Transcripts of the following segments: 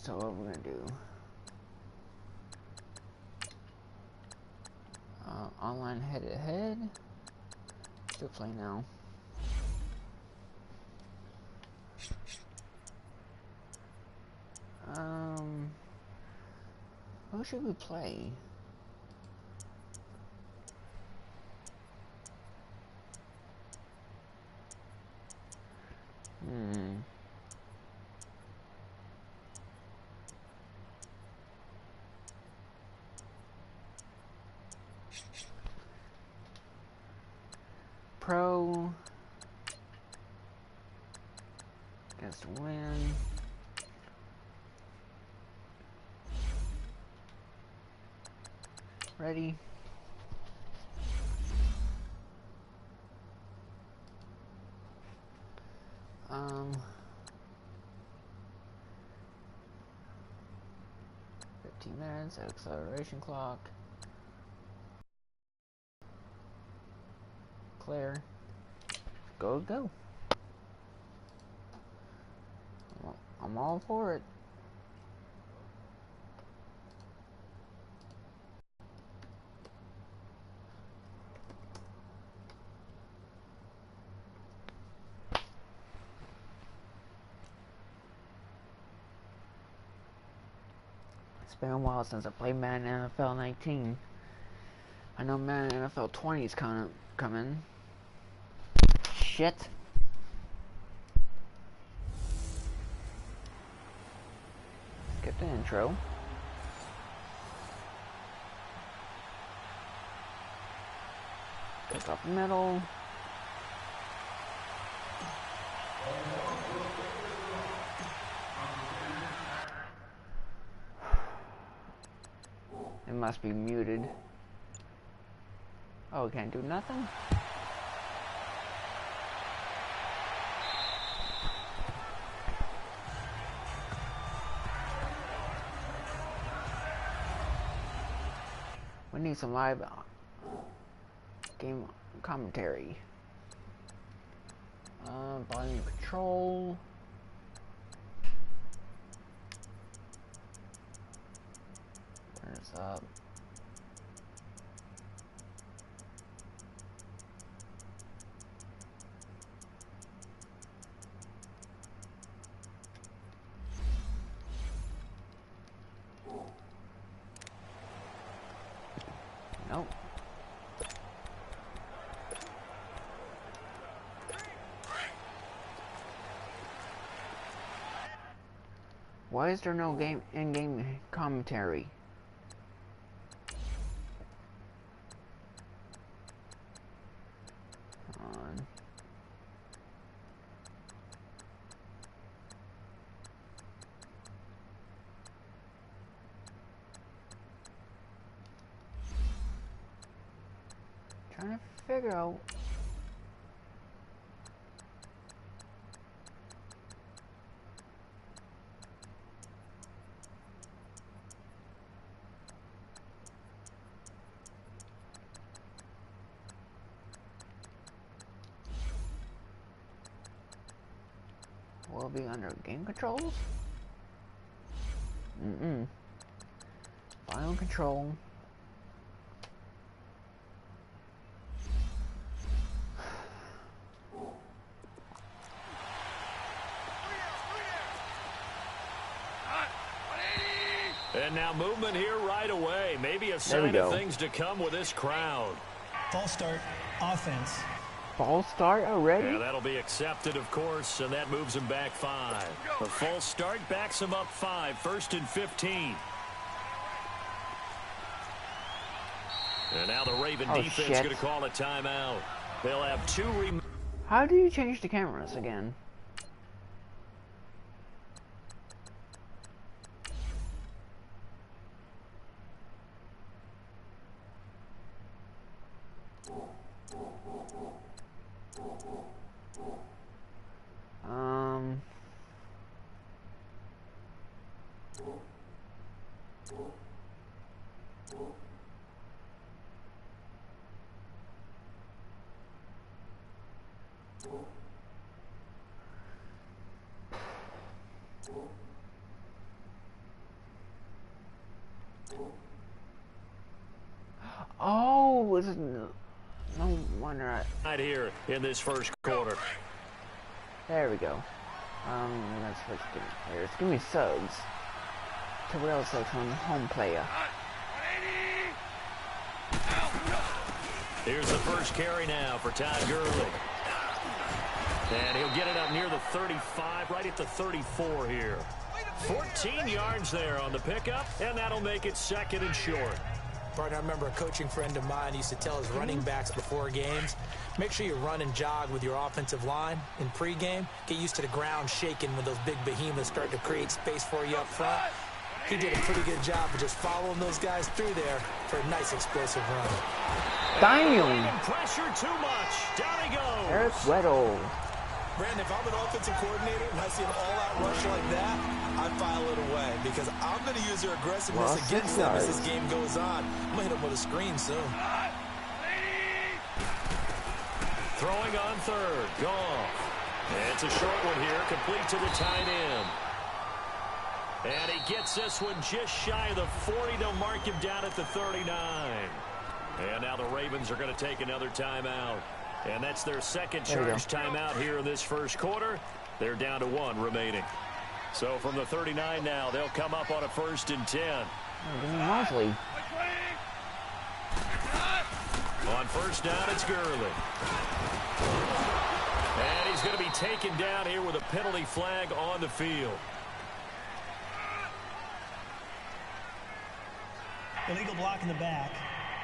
So what we're gonna do? Online head-to-head. Still play now. Who should we play? Pro against win. Ready? Um, 15 minutes, acceleration clock. Clear. Go. I'm all for it. It's been a while since I played Madden NFL 19. I know Madden NFL 20 is coming. Shit. Skip the intro. Pick up middle. It must be muted. Oh, can't do nothing? We need some live game commentary. Volume control. Turn this up. Nope. Why is there no in-game commentary? Come on. Trying to figure out. Will it be under game controls? Final control. And now movement here right away. Maybe a sign of things to come with this crowd. False start, offense. False start already? Yeah, that'll be accepted, of course, and that moves him back 5. A false start backs him up 5, 1st and 15. And now the Raven defense going to call a timeout. They'll have 2 How do you change the cameras again? Oh, this is no wonder. Right here in this first quarter. There we go. Let's switch players. Give me Suggs. Terrell Suggs on home player. Here's the first carry now for Todd Gurley. And he'll get it up near the 35, right at the 34 here. 14 yards there on the pickup, and that'll make it 2nd and short. Partner, I remember a coaching friend of mine used to tell his running backs before games, make sure you run and jog with your offensive line in pregame. Get used to the ground shaking when those big behemoths start to create space for you up front. He did a pretty good job of just following those guys through there for a nice explosive run. Damn! Pressure too much. Down he goes. Eric Weddle. Brandon, if I'm an offensive coordinator and I see an all-out rush like that, I file it away because I'm going to use their aggressiveness against them as this game goes on. I'm going to hit them with a screen soon. Throwing on 3rd. Goff. It's a short one here, complete to the tight end. And he gets this one just shy of the 40. They'll mark him down at the 39. And now the Ravens are going to take another timeout. And that's their 2nd charge timeout here in this first quarter. They're down to 1 remaining. So from the 39 now, they'll come up on a 1st and 10. Mosley. On 1st down, it's Gurley. And he's going to be taken down here with a penalty flag on the field. Illegal block in the back.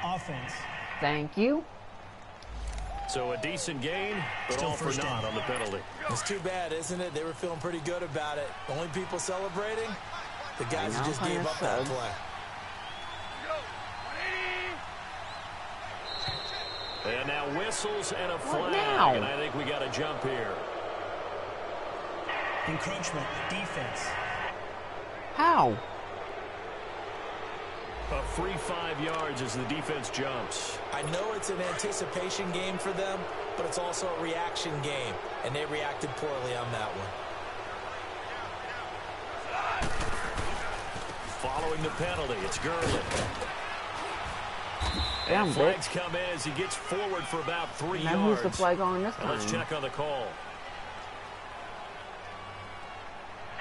Offense. Thank you. So a decent gain, but Still all for first naught down. on the penalty. It's too bad, isn't it? They were feeling pretty good about it. The only people celebrating, the guys who just gave up that play. And now whistles and a flag, now? and I think we got a jump here. Encroachment. Defense. How? A free 5 yards as the defense jumps. I know it's an anticipation game for them, but it's also a reaction game, and they reacted poorly on that one. Following the penalty, it's Gurley. Damn, And flags come in as he gets forward for about 3 Now yards. who's the flag on this Now time? let's check on the call.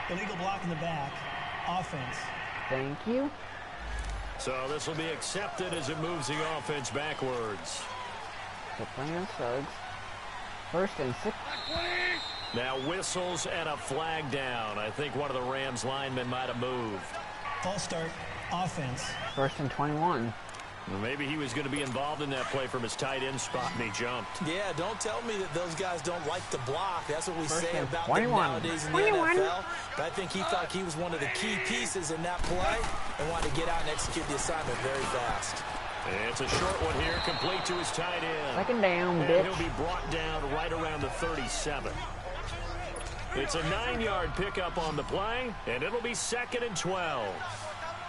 Illegal block in the back. Offense. Thank you. So this will be accepted as it moves the offense backwards. So playing Suggs. 1st and 6. Now whistles and a flag down. I think one of the Rams linemen might have moved. False start. Offense. 1st and 21. Well, maybe he was going to be involved in that play from his tight end spot, and he jumped. Yeah, don't tell me that those guys don't like to block. That's what we First say and about 21. them nowadays in the 21. NFL. But I think he thought he was one of the key pieces in that play and wanted to get out and execute the assignment very fast. It's a short one here, complete to his tight end. 2nd down, And bitch. he'll be brought down right around the 37. It's a 9-yard pickup on the play, and it'll be 2nd and 12.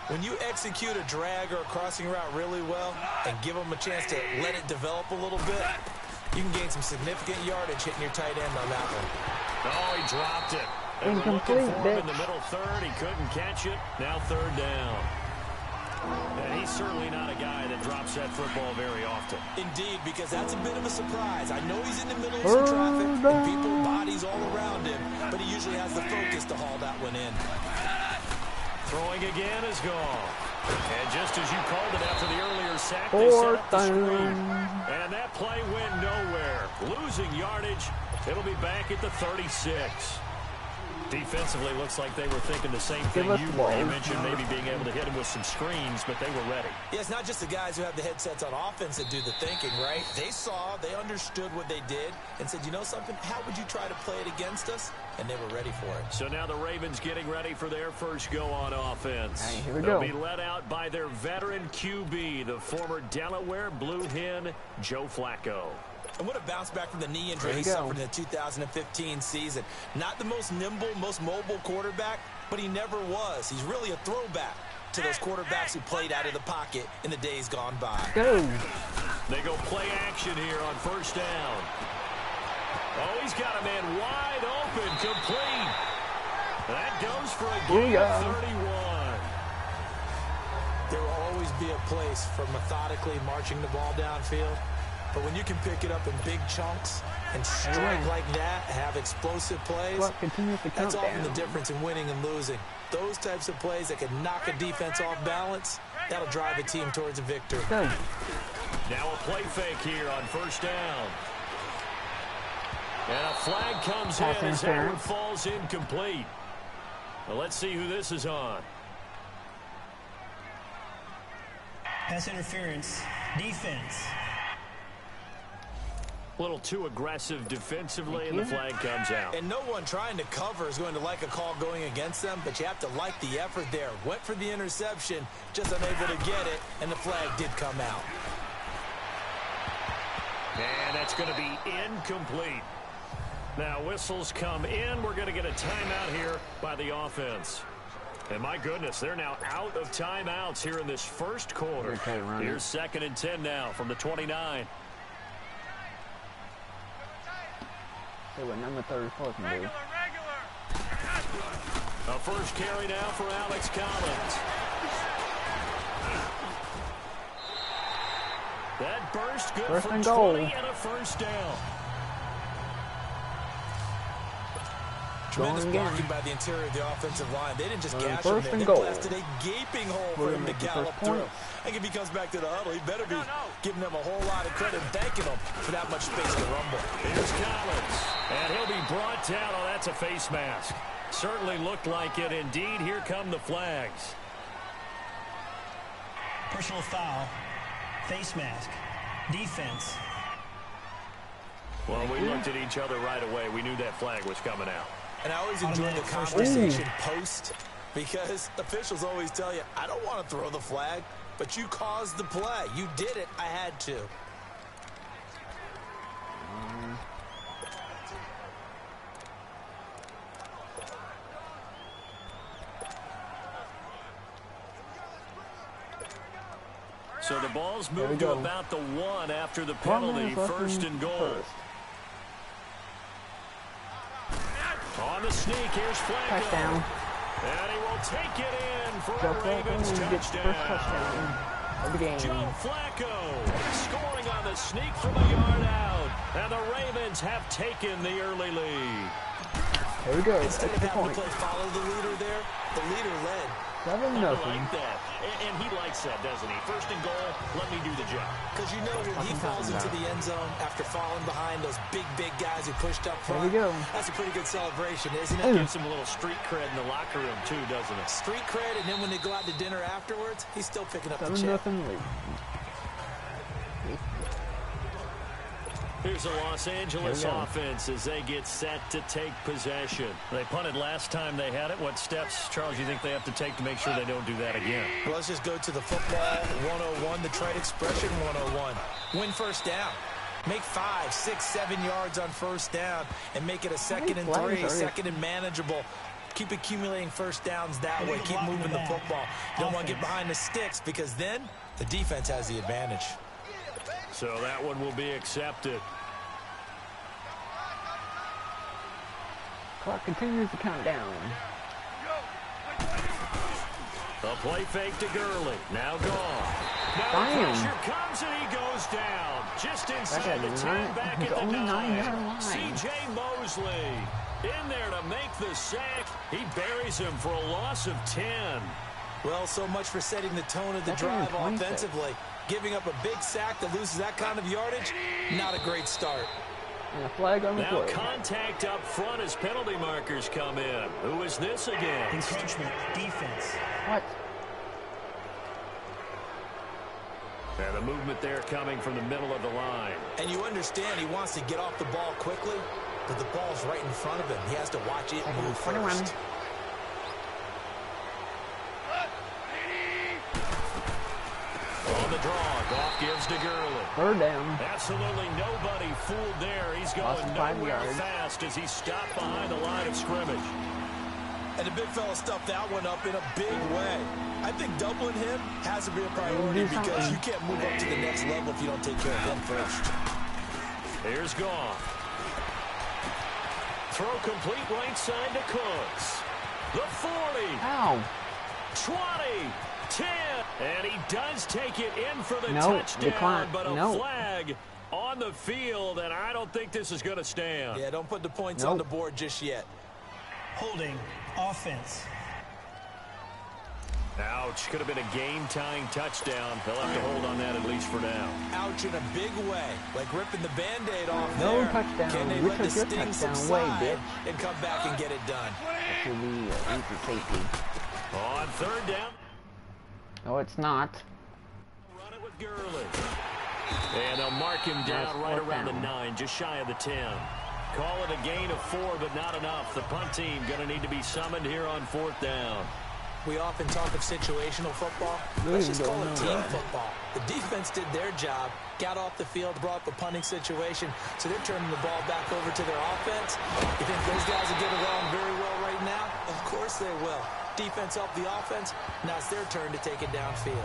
When you execute a drag or a crossing route really well and give them a chance to let it develop a little bit, you can gain some significant yardage hitting your tight end on that one. Oh, he dropped it. They were Incomplete, looking for him in bitch. the middle 3rd. He couldn't catch it. Now 3rd down. And he's certainly not a guy that drops that football very often. Indeed, because that's a bit of a surprise. I know he's in the middle of some traffic and people, bodies all around him, but he usually has the focus to haul that one in. Throwing again is Goff. And just as you called it after the earlier sack, they set up the screen. And that play went nowhere. Losing yardage. It'll be back at the 36. Defensively, looks like they were thinking the same thing you were. You mentioned maybe being able to hit him with some screens, but they were ready. Yeah, it's not just the guys who have the headsets on offense that do the thinking, right? They saw, they understood what they did, and said, you know something, how would you try to play it against us? And they were ready for it. So now the Ravens getting ready for their first go on offense. All right, here we They'll go. be led out by their veteran QB, the former Delaware Blue Hen, Joe Flacco. And what a bounce back from the knee injury There he you go. suffered in the 2015 season. Not the most nimble, most mobile quarterback, but he never was. He's really a throwback to those quarterbacks who played out of the pocket in the days gone by. Go. They go play action here on 1st down. Oh, he's got a man wide open, complete. That goes for a gain of 31. There will always be a place for methodically marching the ball downfield. But when you can pick it up in big chunks and strike like that, have explosive plays, that's often the difference in winning and losing. Those types of plays that can knock a defense off balance, that'll drive a team towards a victory. Now a play fake here on first down. And a flag comes in as that one falls incomplete. Well, let's see who this is on. Pass interference, defense. A little too aggressive defensively, and the flag comes out. And no one trying to cover is going to like a call going against them, but you have to like the effort there. Went for the interception, just unable to get it, and the flag did come out. And that's going to be incomplete. Now whistles come in. We're going to get a timeout here by the offense. And my goodness, they're now out of timeouts here in this first quarter. Here's 2nd and 10 now from the 29. See what number 34 can do. A first carry now for Alex Collins. That burst good First for and 20 goal. and a first down. Tremendous blocking by the interior of the offensive line. They didn't just gash him there. They goal. blasted a gaping hole for him to gallop through. I think if he comes back to the huddle, he better be giving them a whole lot of credit and thanking them for that much space to rumble. Here's Collins, and he'll be brought down. Oh, that's a face mask. Certainly looked like it. Indeed, here come the flags. Personal foul, face mask, defense. Well, we looked at each other right away. We knew that flag was coming out. And I always enjoy the conversation post, because officials always tell you, I don't want to throw the flag, but you caused the play. You did it. I had to. So the ball's moved to about the 1 after the penalty. First and goal. On the sneak, here's Flacco. Touchdown. And he will take it in for a Ravens touchdown. Joe Flacco scoring on the sneak from a yard out. And the Ravens have taken the early lead. There we go. Instead of having to play follow the leader there, the leader led. 7-0. I like that. And he likes that, doesn't he? First and goal, let me do the job. Because you know when he falls into the end zone after falling behind those big guys who pushed up front, there we go. That's a pretty good celebration, isn't It it? gives him a little street cred in the locker room, too, doesn't it? Street cred, and then when they go out to dinner afterwards, he's still picking up the 7-0 check. lead. Here's the Los Angeles offense as they get set to take possession. They punted last time they had it. What steps, Charles, you think they have to take to make sure they don't do that again? Well, let's just go to the football 101, the trade expression 101. Win first down. Make 5, 6, 7 yards on first down and make it a 2nd and 3, 2nd and manageable. Keep accumulating first downs that way. Keep moving the football. You don't want to get behind the sticks because then the defense has the advantage. So that one will be accepted. Clock continues to count down. A play fake to Gurley. Now gone. Now pressure comes and he goes down. Just inside the 10, back at the 9. C.J. Mosley in there to make the sack. He buries him for a loss of 10. Well, so much for setting the tone of the drive offensively. Giving up a big sack that loses that kind of yardage, not a great start. And a flag on the now play. Contact up front as penalty markers come in. Who is this against? Encroachment, defense. What? And the movement there coming from the middle of the line. And you understand he wants to get off the ball quickly, but the ball's right in front of him. He has to watch it move first. On the draw, Goff gives to Gurley. 3rd down. Absolutely nobody fooled there. He's going nowhere fast as he stopped behind the line of scrimmage. And the big fella stuffed that one up in a big way. I think doubling him has to be a priority because you can't move up to the next level if you don't take care of him first. Here's Goff. Throw complete right side to Cooks. The 40. Ow. 20. 10. And he does take it in for the No, touchdown, decline. but a No. flag on the field, and I don't think this is going to stand. Yeah, don't put the points Nope. on the board just yet. Holding. Offense. Ouch. Could have been a game-tying touchdown. They'll have to hold on that at least for now. Ouch in a big way, like ripping the Band-Aid off No there. touchdown. Can they You let the took your sting touchdown subside away, and come back and get it done? That should be easy safety. On third down. No, it's not. Run it with Gurley. And they'll mark him down right around the 9, just shy of the 10. Call it a gain of 4, but not enough. The punt team going to need to be summoned here on 4th down. We often talk of situational football. Let's just call it team football. The defense did their job, got off the field, brought up a punting situation, so they're turning the ball back over to their offense. You think those guys will get along very well right now? Of course they will. Defense helped the offense. Now it's their turn to take it downfield.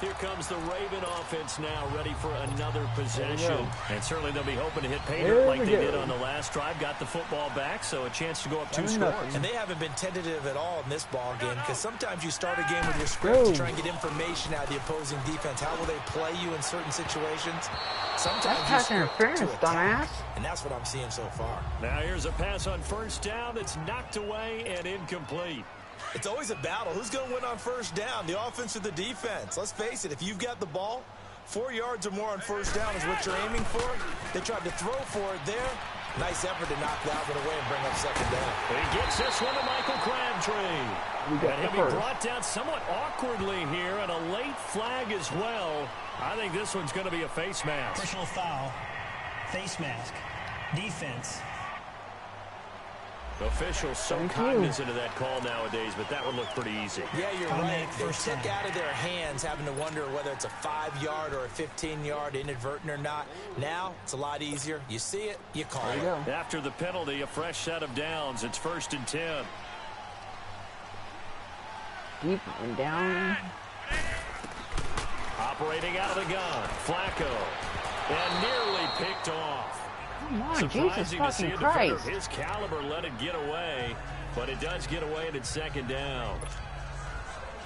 Here comes the Raven offense now, ready for another possession. And certainly they'll be hoping to hit pay dirt like they did on the last drive. Got the football back, so a chance to go up 2 scores. And they haven't been tentative at all in this ball game, because sometimes you start a game with your script to try and get information out of the opposing defense. How will they play you in certain situations? Sometimes you That's interference, dumbass. and that's what I'm seeing so far. Now here's a pass on first down. It's knocked away and incomplete. It's always a battle. Who's going to win on first down, the offense or the defense? Let's face it, if you've got the ball, 4 yards or more on first down is what you're aiming for. They tried to throw for it there. Nice effort to knock that one away and bring up second down. He gets this one to Michael Crabtree. And he'll be brought down somewhat awkwardly here, and a late flag as well. I think this one's going to be a face mask. Personal foul. Face mask. Defense. Officials so cognizant of that call nowadays, but that one looked pretty easy. Yeah, you're right. They took out of their hands having to wonder whether it's a 5-yard or a 15-yard inadvertent or not. Now, it's a lot easier. You see it, you call it. After the penalty, a fresh set of downs. It's 1st and 10. Deep and down. Operating out of the gun, Flacco. And nearly picked off. Come on, Surprising Jesus to see fucking a defender Christ. of his caliber let it get away, but it does get away and it's second down.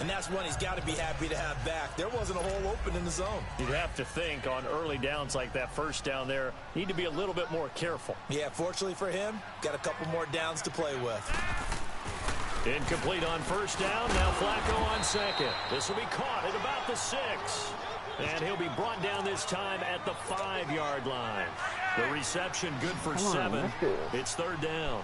And that's one he's got to be happy to have back. There wasn't a hole open in the zone. You'd have to think on early downs like that first down there, need to be a little bit more careful. Yeah, fortunately for him, got a couple more downs to play with. Incomplete on first down. Now Flacco on second. This will be caught at about the 6. And he'll be brought down this time at the 5-yard line. The reception good for 7. It's 3rd down.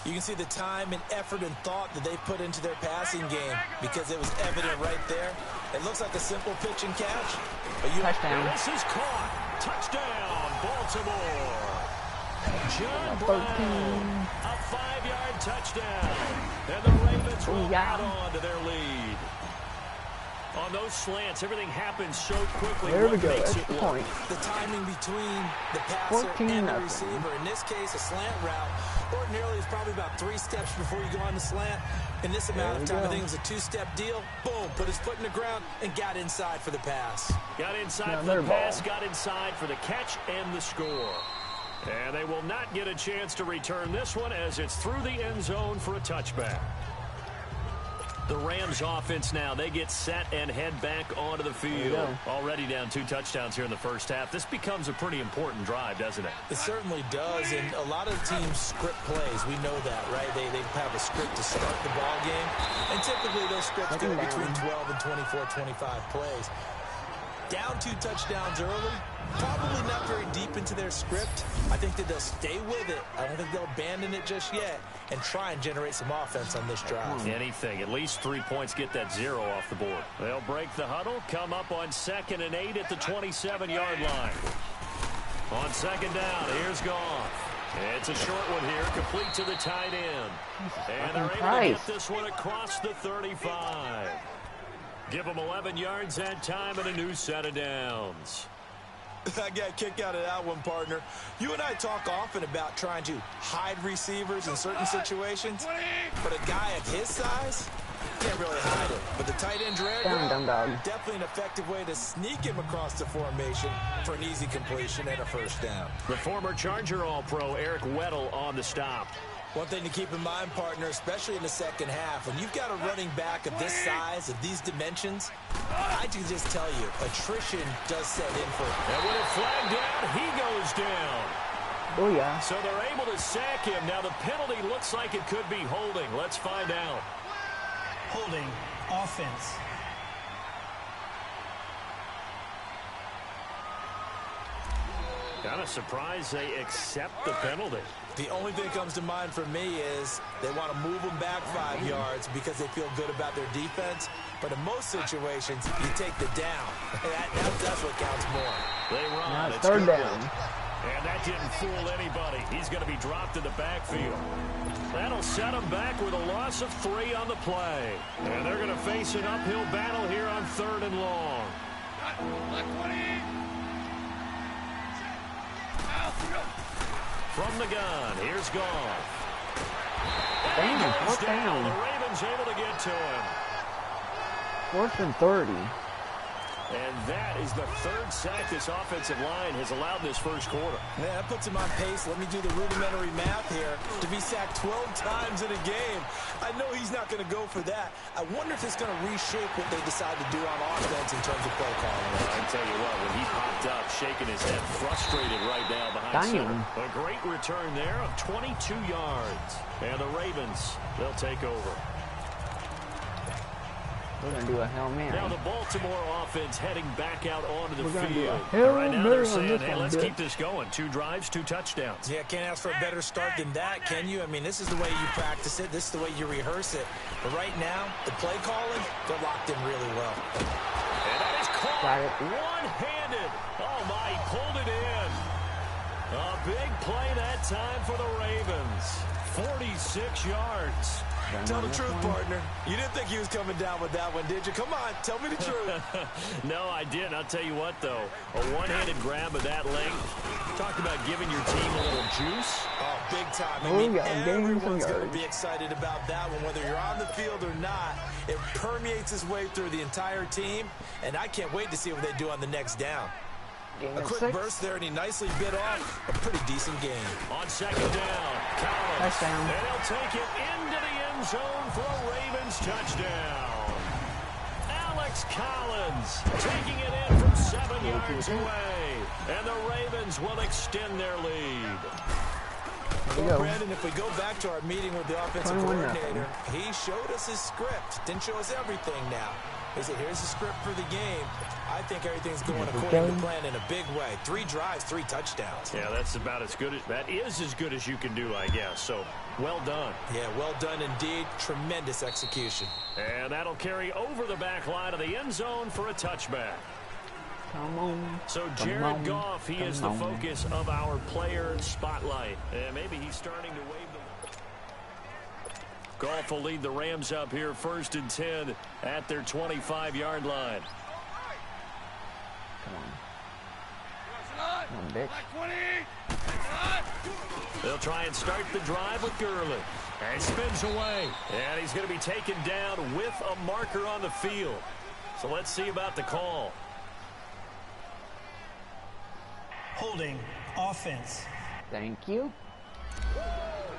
You can see the time and effort and thought that they put into their passing game because it was evident right there. It looks like a simple pitch and catch. But Touchdown. This is caught. Touchdown, Baltimore. John Brown, a 5-yard touchdown. And the Ravens will add on to their lead. On those slants, everything happens so quickly. There we go. That's That's the point. The timing between the passer and the receiver. In this case, a slant route. Ordinarily, it's probably about 3 steps before you go on the slant. In this amount of time, I think it was a 2-step deal. Boom, put his foot in the ground and got inside for the pass. Got inside for the pass, got inside for the catch and the score. And they will not get a chance to return this one as it's through the end zone for a touchback. The Rams offense now, they get set and head back onto the field. Already down 2 touchdowns here in the first half. This becomes a pretty important drive, doesn't it? It certainly does, and a lot of teams script plays. We know that, right? They have a script to start the ball game, and typically those scripts go between 12 and 24, 25 plays. Down 2 touchdowns early, probably not very deep into their script. I think that they'll stay with it. I don't think they'll abandon it just yet and try and generate some offense on this drive. Anything. At least 3 points get that 0 off the board. They'll break the huddle, come up on 2nd and 8 at the 27-yard line. On 2nd down, here's Goff. It's a short one here, complete to the tight end. And they're able to get this one across the 35. Give them 11 yards that time and a new set of downs. I got a kick out of that one, partner. You and I talk often about trying to hide receivers in certain situations, but a guy of his size can't really hide it. But the tight end drag route, definitely an effective way to sneak him across the formation for an easy completion and a first down. The former Charger All-Pro Eric Weddle on the stop. One thing to keep in mind, partner, especially in the second half, when you've got a running back of this size, of these dimensions, I can just tell you, attrition does set in for him. And when it flagged down, he goes down. Oh, yeah. So they're able to sack him. Now the penalty looks like it could be holding. Let's find out. Holding. Offense. Kind of surprised they accept the penalty. The only thing that comes to mind for me is they want to move them back 5 yards because they feel good about their defense. But in most situations, you take the down. That's what counts more. They run. Now it's third good. down. And that didn't fool anybody. He's going to be dropped in the backfield. That'll set him back with a loss of 3 on the play. And they're going to face an uphill battle here on 3rd and long. From the gun, here's Goff. Damn, fourth The down. Ravens able to get to him. 4th and 30. And that is the 3rd sack this offensive line has allowed in this first quarter. Yeah, that puts him on pace. Let me do the rudimentary math here. To be sacked 12 times in a game, I know he's not going to go for that. I wonder if it's going to reshape what they decide to do on offense in terms of play calling. Well, I tell you what, when he popped up, shaking his head, frustrated right now behind center. A great return there of 22 yards. And the Ravens, they'll take over. We're going to do a Hail Mary. Now the Baltimore offense heading back out onto the We're gonna do a field. Hail Right now Mary they're on saying, this hey, one, let's dude. keep this going. 2 drives, 2 touchdowns. Yeah, can't ask for a better start than that, can you? I mean, this is the way you practice it. This is the way you rehearse it. But right now, the play calling, they're locked in really well. And that is caught Got it. one-handed. Oh, my, he pulled it in. A big play that time for the Ravens. 46 yards. Tell the truth, partner. You didn't think he was coming down with that one, did you? Come on, tell me the truth. No, I didn't. I'll tell you what, though. A one-handed grab of that length. Talk about giving your team a little juice. Oh, big time. I Oh, mean, yeah, everyone's going to yards. be excited about that one, whether you're on the field or not. It permeates its way through the entire team, and I can't wait to see what they do on the next down. Game A at quick 6. burst there, and he nicely bit off a pretty decent game. On 2nd down, Collins. Touchdown. And he'll take it into the end zone for a Ravens touchdown. Alex Collins taking it in from 7 yards away. And the Ravens will extend their lead. Here we Well, go. Brandon, if we go back to our meeting with the offensive 21-0. coordinator, he showed us his script. Didn't show us everything now. He said, here's the script for the game. I think everything's going according to plan in a big way. 3 drives, 3 touchdowns. Yeah, that's about as good. That is as good as you can do, I guess. So, well done. Yeah, well done indeed. Tremendous execution. And that'll carry over the back line of the end zone for a touchback. Come on. So Come Jared on. Goff, he is the Come on. focus of our player spotlight. And maybe he's starting to wave the... Goff will lead the Rams up here 1st and 10 at their 25-yard line. Come on. Come on, bitch. They'll try and start the drive with Gurley. And spins away. And he's going to be taken down with a marker on the field. So let's see about the call. Holding. Offense. Thank you.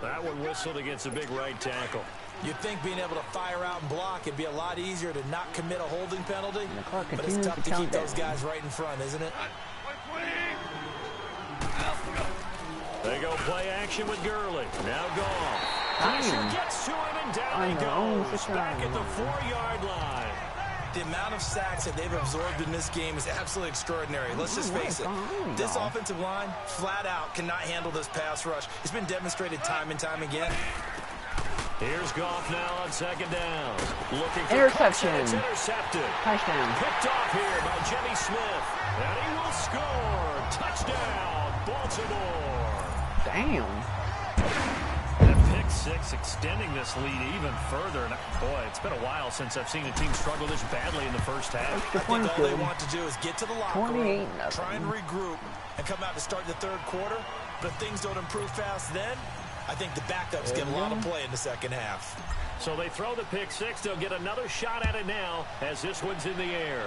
That one whistled against a big right tackle. You'd think being able to fire out and block it'd be a lot easier to not commit a holding penalty, And the clock but it's continues tough to to keep count those down. guys right in front, isn't it? They go play action with Gurley. Now Goff. Pressure gets to him and down he goes. Back at the 4-yard line. The amount of sacks that they've absorbed in this game is absolutely extraordinary. Let's just face it. This offensive line, flat out, cannot handle this pass rush. It's been demonstrated time and time again. Here's Goff now on 2nd down. Looking for Interception. It's intercepted. Touchdown. Picked off here by Jimmy Smith. And he will score. Touchdown, Baltimore. Damn. And pick 6 extending this lead even further. And boy, it's been a while since I've seen a team struggle this badly in the first half. I think all they want to do is get to the locker room, 28-0. try and regroup, and come out to start the 3rd quarter. But if things don't improve fast then, I think the backups get a lot of play in the second half. So they throw the pick 6. They'll get another shot at it now as this one's in the air.